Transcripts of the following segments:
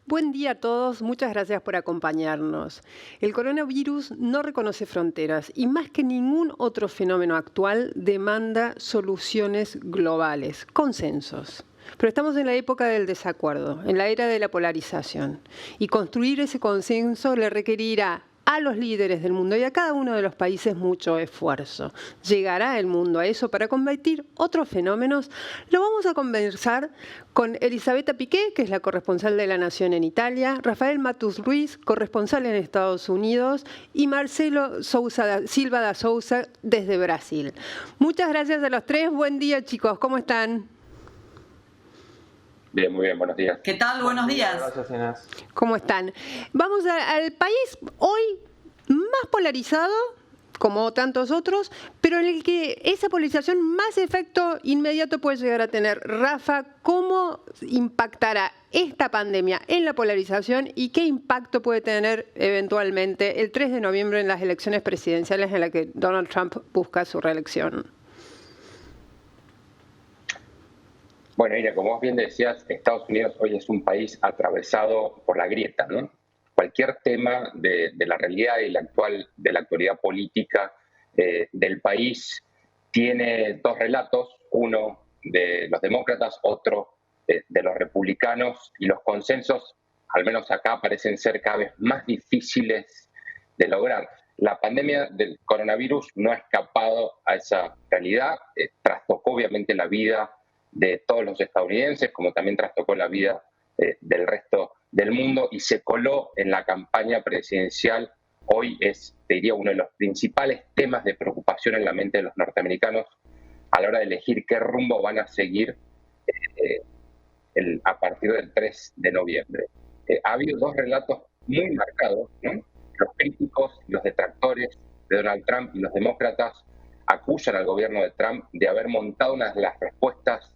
Buen día a todos, muchas gracias por acompañarnos. El coronavirus no reconoce fronteras y más que ningún otro fenómeno actual demanda soluciones globales, consensos. Pero estamos en la época del desacuerdo, en la era de la polarización. Y construir ese consenso le requerirá a los líderes del mundo y a cada uno de los países mucho esfuerzo. ¿Llegará el mundo a eso para combatir otros fenómenos? Lo vamos a conversar con Elisabetta Piqué, que es la corresponsal de La Nación en Italia, Rafael Matus Ruiz, corresponsal en Estados Unidos, y Marcelo Silva da Souza desde Brasil. Muchas gracias a los tres. Buen día, chicos. ¿Cómo están? Bien, muy bien, buenos días. ¿Qué tal? Buenos días. Gracias, Inés. ¿Cómo están? Vamos al país hoy más polarizado, como tantos otros, pero en el que esa polarización más efecto inmediato puede llegar a tener. Rafa, ¿cómo impactará esta pandemia en la polarización y qué impacto puede tener eventualmente el 3 de noviembre en las elecciones presidenciales en las que Donald Trump busca su reelección? Bueno, Ira, como vos bien decías, Estados Unidos hoy es un país atravesado por la grieta, ¿no? Cualquier tema de la realidad y de la actualidad política del país tiene dos relatos, uno de los demócratas, otro de los republicanos, y los consensos, al menos acá, parecen ser cada vez más difíciles de lograr. La pandemia del coronavirus no ha escapado a esa realidad, trastocó obviamente la vida de todos los estadounidenses, como también trastocó la vida del resto del mundo y se coló en la campaña presidencial. Hoy es, te diría, uno de los principales temas de preocupación en la mente de los norteamericanos a la hora de elegir qué rumbo van a seguir a partir del 3 de noviembre. Ha habido dos relatos muy marcados, ¿no? Los críticos y los detractores de Donald Trump y los demócratas acusan al gobierno de Trump de haber montado una de las respuestas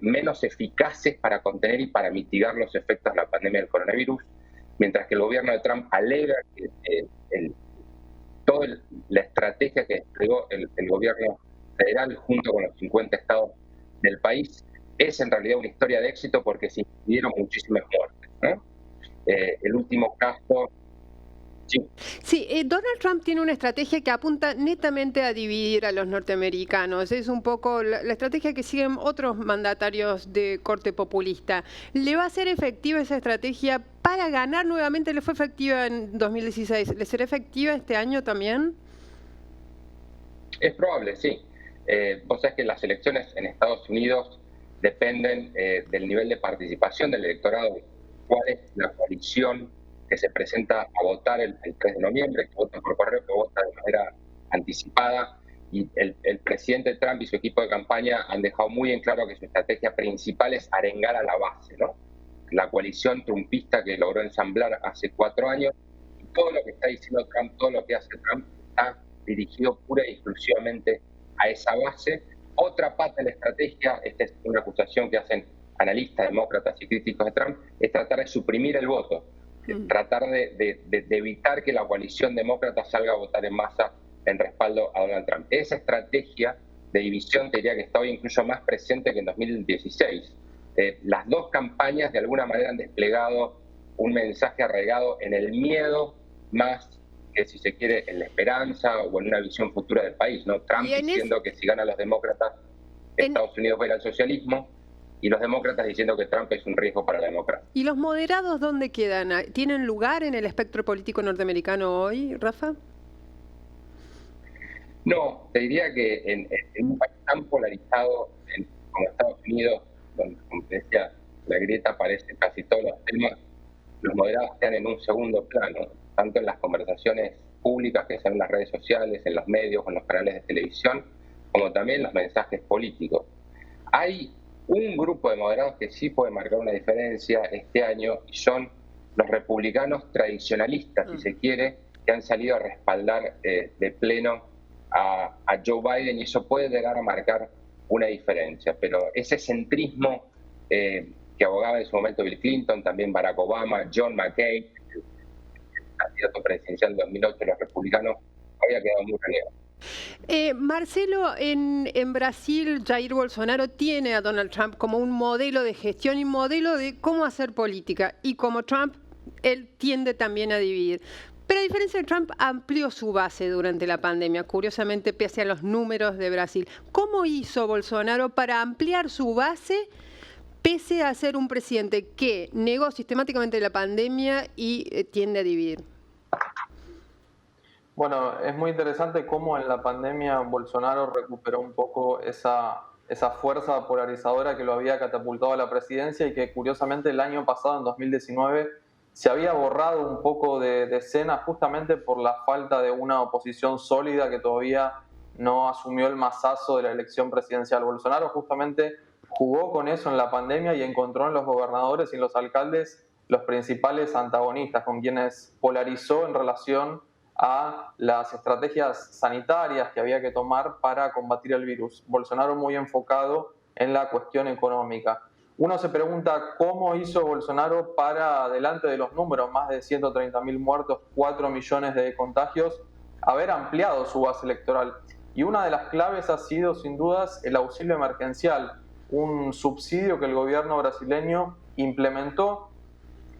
menos eficaces para contener y para mitigar los efectos de la pandemia del coronavirus, mientras que el gobierno de Trump alega que toda la estrategia que desplegó el gobierno federal junto con los 50 estados del país es en realidad una historia de éxito porque se incluyeron muchísimas muertes, ¿no? El último caso... Sí, Donald Trump tiene una estrategia que apunta netamente a dividir a los norteamericanos. Es un poco la estrategia que siguen otros mandatarios de corte populista. ¿Le va a ser efectiva esa estrategia para ganar nuevamente? ¿Le fue efectiva en 2016? ¿Le será efectiva este año también? Es probable, sí. Vos sabés que las elecciones en Estados Unidos dependen del nivel de participación del electorado, cuál es la coalición que se presenta a votar el 3 de noviembre, que vota por correo, que vota de manera anticipada. Y el presidente Trump y su equipo de campaña han dejado muy en claro que su estrategia principal es arengar a la base, ¿no? La coalición trumpista que logró ensamblar hace 4 años. Y todo lo que está diciendo Trump, todo lo que hace Trump, está dirigido pura y exclusivamente a esa base. Otra parte de la estrategia, esta es una acusación que hacen analistas, demócratas y críticos de Trump, es tratar de suprimir el voto. Tratar de evitar que la coalición demócrata salga a votar en masa en respaldo a Donald Trump. Esa estrategia de división te diría que está hoy incluso más presente que en 2016. Las dos campañas de alguna manera han desplegado un mensaje arraigado en el miedo más que, si se quiere, en la esperanza o en una visión futura del país, ¿no? Trump diciendo que si ganan los demócratas, Estados Unidos va a ir al socialismo, y los demócratas diciendo que Trump es un riesgo para la democracia. ¿Y los moderados dónde quedan? ¿Tienen lugar en el espectro político norteamericano hoy, Rafa? No, te diría que en un país tan polarizado como Estados Unidos, donde, como te decía, la grieta aparece en casi todos los temas, los moderados están en un segundo plano, tanto en las conversaciones públicas que son en las redes sociales, en los medios, en los canales de televisión, como también en los mensajes políticos. Hay un grupo de moderados que sí puede marcar una diferencia este año y son los republicanos tradicionalistas, si se quiere, que han salido a respaldar de pleno a Joe Biden, y eso puede llegar a marcar una diferencia. Pero ese centrismo que abogaba en su momento Bill Clinton, también Barack Obama, John McCain, el candidato presidencial del 2008 de los republicanos, había quedado muy renegado. Marcelo, en Brasil, Jair Bolsonaro tiene a Donald Trump como un modelo de gestión y modelo de cómo hacer política. Y como Trump, él tiende también a dividir. Pero a diferencia de Trump, amplió su base durante la pandemia, curiosamente, pese a los números de Brasil. ¿Cómo hizo Bolsonaro para ampliar su base, pese a ser un presidente que negó sistemáticamente la pandemia y tiende a dividir? Bueno, es muy interesante cómo en la pandemia Bolsonaro recuperó un poco esa fuerza polarizadora que lo había catapultado a la presidencia y que curiosamente el año pasado, en 2019, se había borrado un poco de escena justamente por la falta de una oposición sólida que todavía no asumió el mazazo de la elección presidencial. Bolsonaro justamente jugó con eso en la pandemia y encontró en los gobernadores y en los alcaldes los principales antagonistas, con quienes polarizó en relación a las estrategias sanitarias que había que tomar para combatir el virus. Bolsonaro muy enfocado en la cuestión económica. Uno se pregunta cómo hizo Bolsonaro para, delante de los números, más de 130.000 muertos, 4 millones de contagios, haber ampliado su base electoral. Y una de las claves ha sido, sin dudas, el auxilio emergencial, un subsidio que el gobierno brasileño implementó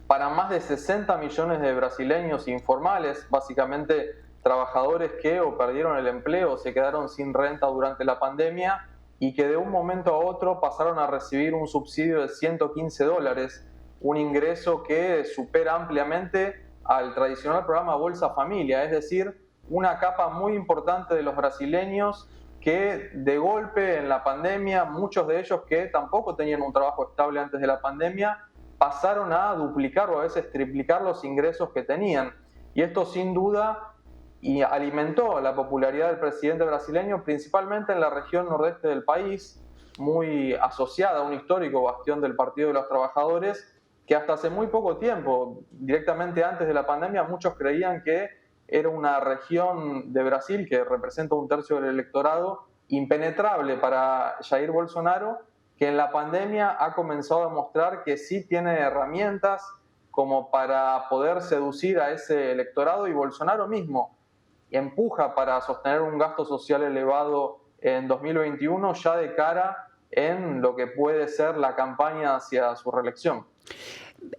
para más de 60 millones de brasileños informales, básicamente trabajadores que o perdieron el empleo o se quedaron sin renta durante la pandemia y que de un momento a otro pasaron a recibir un subsidio de $115, un ingreso que supera ampliamente al tradicional programa Bolsa Familia, es decir, una capa muy importante de los brasileños que de golpe en la pandemia, muchos de ellos que tampoco tenían un trabajo estable antes de la pandemia, pasaron a duplicar o a veces triplicar los ingresos que tenían. Y esto sin duda alimentó la popularidad del presidente brasileño, principalmente en la región nordeste del país, muy asociada a un histórico bastión del Partido de los Trabajadores, que hasta hace muy poco tiempo, directamente antes de la pandemia, muchos creían que era una región de Brasil que representa un tercio del electorado, impenetrable para Jair Bolsonaro, que en la pandemia ha comenzado a mostrar que sí tiene herramientas como para poder seducir a ese electorado, y Bolsonaro mismo empuja para sostener un gasto social elevado en 2021 ya de cara en lo que puede ser la campaña hacia su reelección.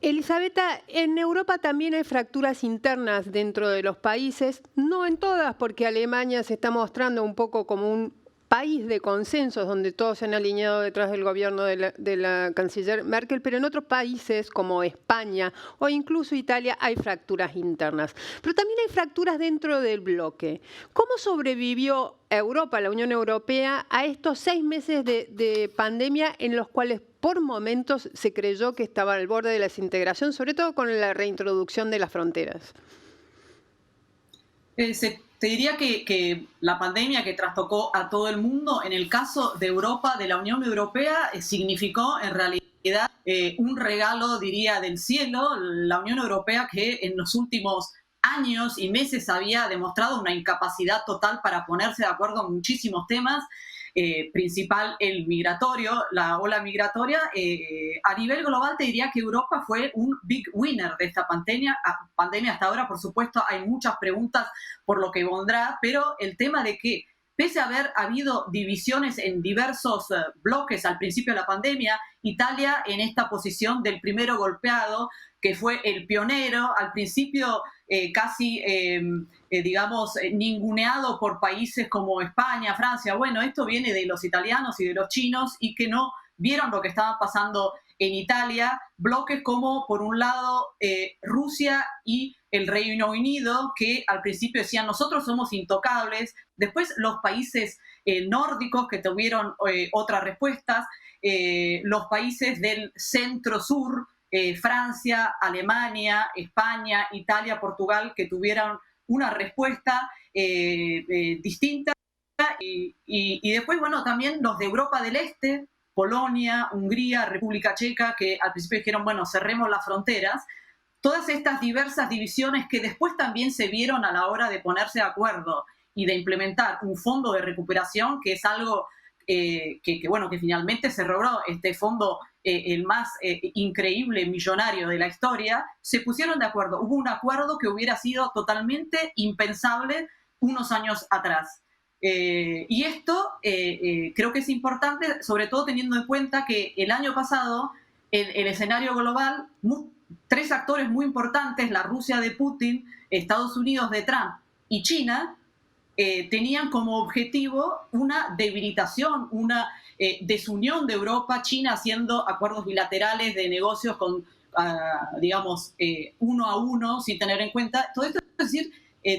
Elisabetta, en Europa también hay fracturas internas dentro de los países, no en todas, porque Alemania se está mostrando un poco como un país de consensos donde todos se han alineado detrás del gobierno de la canciller Merkel, pero en otros países como España o incluso Italia hay fracturas internas. Pero también hay fracturas dentro del bloque. ¿Cómo sobrevivió Europa, la Unión Europea, a estos 6 meses de pandemia en los cuales por momentos se creyó que estaba al borde de la desintegración, sobre todo con la reintroducción de las fronteras? Te diría que la pandemia que trastocó a todo el mundo, en el caso de Europa, de la Unión Europea, significó en realidad un regalo, diría, del cielo. La Unión Europea, que en los últimos años y meses había demostrado una incapacidad total para ponerse de acuerdo en muchísimos temas, principal el migratorio, la ola migratoria. A nivel global te diría que Europa fue un big winner de esta pandemia hasta ahora. Por supuesto hay muchas preguntas por lo que vendrá, pero el tema de que pese a haber habido divisiones en diversos bloques al principio de la pandemia, Italia en esta posición del primero golpeado, que fue el pionero, al principio casi, digamos, ninguneado por países como España, Francia. Bueno, esto viene de los italianos y de los chinos y que no vieron lo que estaba pasando en Italia. Bloques como, por un lado, Rusia y el Reino Unido, que al principio decían nosotros somos intocables. Después los países nórdicos que tuvieron otras respuestas, los países del centro-sur, Francia, Alemania, España, Italia, Portugal, que tuvieron una respuesta distinta. Y después, bueno, también los de Europa del Este, Polonia, Hungría, República Checa, que al principio dijeron, bueno, cerremos las fronteras. Todas estas diversas divisiones que después también se vieron a la hora de ponerse de acuerdo y de implementar un fondo de recuperación, que es algo que finalmente se logró, este fondo el más increíble, millonario de la historia. Se pusieron de acuerdo. Hubo un acuerdo que hubiera sido totalmente impensable unos años atrás. Y esto creo que es importante, sobre todo teniendo en cuenta que el año pasado el escenario global, tres actores muy importantes, la Rusia de Putin, Estados Unidos de Trump y China, tenían como objetivo una debilitación, una desunión de Europa, China haciendo acuerdos bilaterales de negocios con, digamos, uno a uno, sin tener en cuenta. Todo esto, es decir,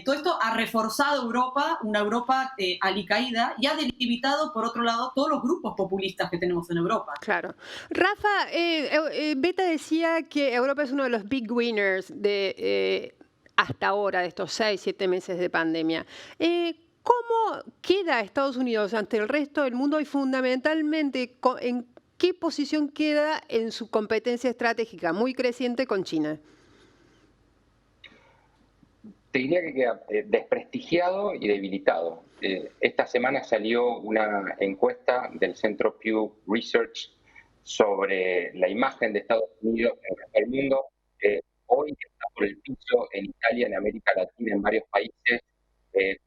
todo esto ha reforzado Europa, una Europa alicaída, y ha debilitado, por otro lado, todos los grupos populistas que tenemos en Europa. Claro. Rafa, Beta decía que Europa es uno de los big winners de hasta ahora, de estos 6, 7 meses de pandemia. ¿Cómo queda Estados Unidos ante el resto del mundo y fundamentalmente en qué posición queda en su competencia estratégica muy creciente con China? Te diría que queda desprestigiado y debilitado. Esta semana salió una encuesta del Centro Pew Research sobre la imagen de Estados Unidos en el resto del mundo. Hoy está por el piso en Italia, en América Latina, en varios países,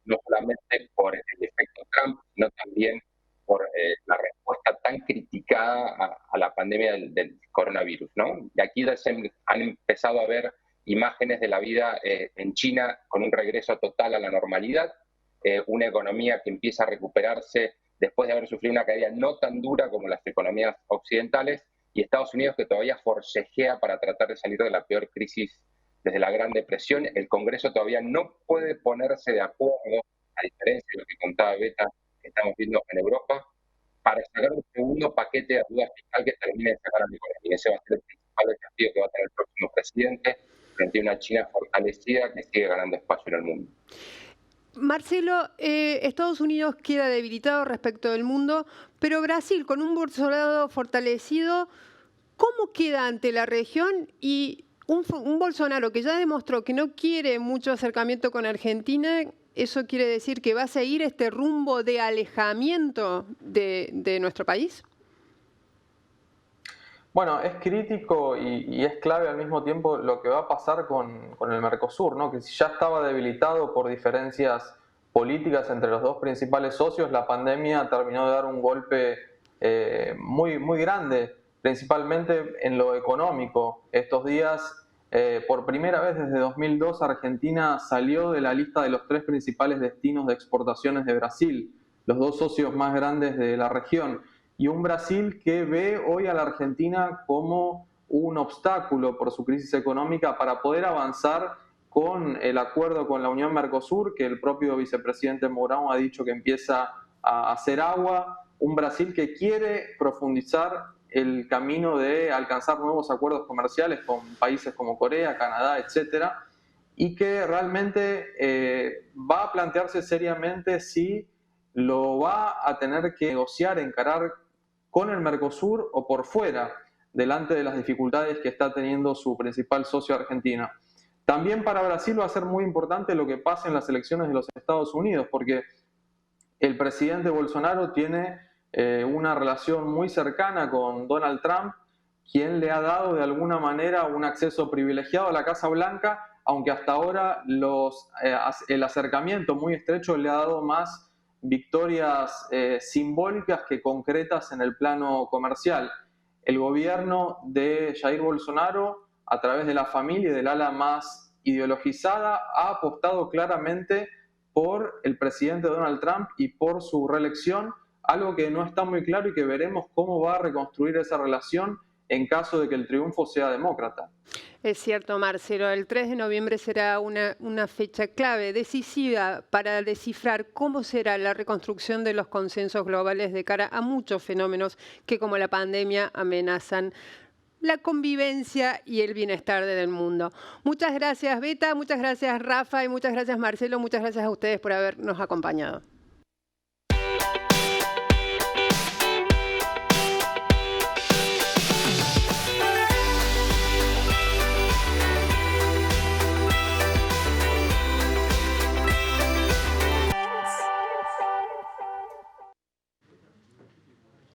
no solamente por el efecto Trump, sino también por la respuesta tan criticada a la pandemia del coronavirus, ¿no? Y aquí ya han empezado a ver imágenes de la vida en China con un regreso total a la normalidad, una economía que empieza a recuperarse después de haber sufrido una caída no tan dura como las economías occidentales, y Estados Unidos que todavía forcejea para tratar de salir de la peor crisis desde la Gran Depresión. El Congreso todavía no puede ponerse de acuerdo, a diferencia de lo que contaba Beta, que estamos viendo en Europa, para sacar un segundo paquete de ayuda fiscal que termine de sacar a la economía. Ese va a ser el principal desafío que va a tener el próximo presidente frente a una China fortalecida que sigue ganando espacio en el mundo. Marcelo, Estados Unidos queda debilitado respecto del mundo, pero Brasil, con un Bolsonaro fortalecido, ¿cómo queda ante la región? Y un Bolsonaro que ya demostró que no quiere mucho acercamiento con Argentina, ¿eso quiere decir que va a seguir este rumbo de alejamiento de nuestro país? Bueno, es crítico y es clave al mismo tiempo lo que va a pasar con el Mercosur, ¿no? Que si ya estaba debilitado por diferencias políticas entre los dos principales socios, la pandemia terminó de dar un golpe muy, muy grande, principalmente en lo económico. Estos días, por primera vez desde 2002, Argentina salió de la lista de los 3 principales destinos de exportaciones de Brasil, los 2 socios más grandes de la región. Y un Brasil que ve hoy a la Argentina como un obstáculo por su crisis económica para poder avanzar con el acuerdo con la Unión Mercosur, que el propio vicepresidente Mourão ha dicho que empieza a hacer agua. Un Brasil que quiere profundizar el camino de alcanzar nuevos acuerdos comerciales con países como Corea, Canadá, etcétera, y que realmente va a plantearse seriamente si lo va a tener que negociar, encarar con el Mercosur o por fuera, delante de las dificultades que está teniendo su principal socio Argentina. También para Brasil va a ser muy importante lo que pase en las elecciones de los Estados Unidos, porque el presidente Bolsonaro tiene una relación muy cercana con Donald Trump, quien le ha dado de alguna manera un acceso privilegiado a la Casa Blanca, aunque hasta ahora el acercamiento muy estrecho le ha dado más victorias simbólicas que concretas en el plano comercial. El gobierno de Jair Bolsonaro, a través de la familia y del ala más ideologizada, ha apostado claramente por el presidente Donald Trump y por su reelección, algo que no está muy claro y que veremos cómo va a reconstruir esa relación en caso de que el triunfo sea demócrata. Es cierto, Marcelo, el 3 de noviembre será una fecha clave, decisiva para descifrar cómo será la reconstrucción de los consensos globales de cara a muchos fenómenos que, como la pandemia, amenazan la convivencia y el bienestar del mundo. Muchas gracias, Beta, muchas gracias, Rafa, y muchas gracias, Marcelo, muchas gracias a ustedes por habernos acompañado.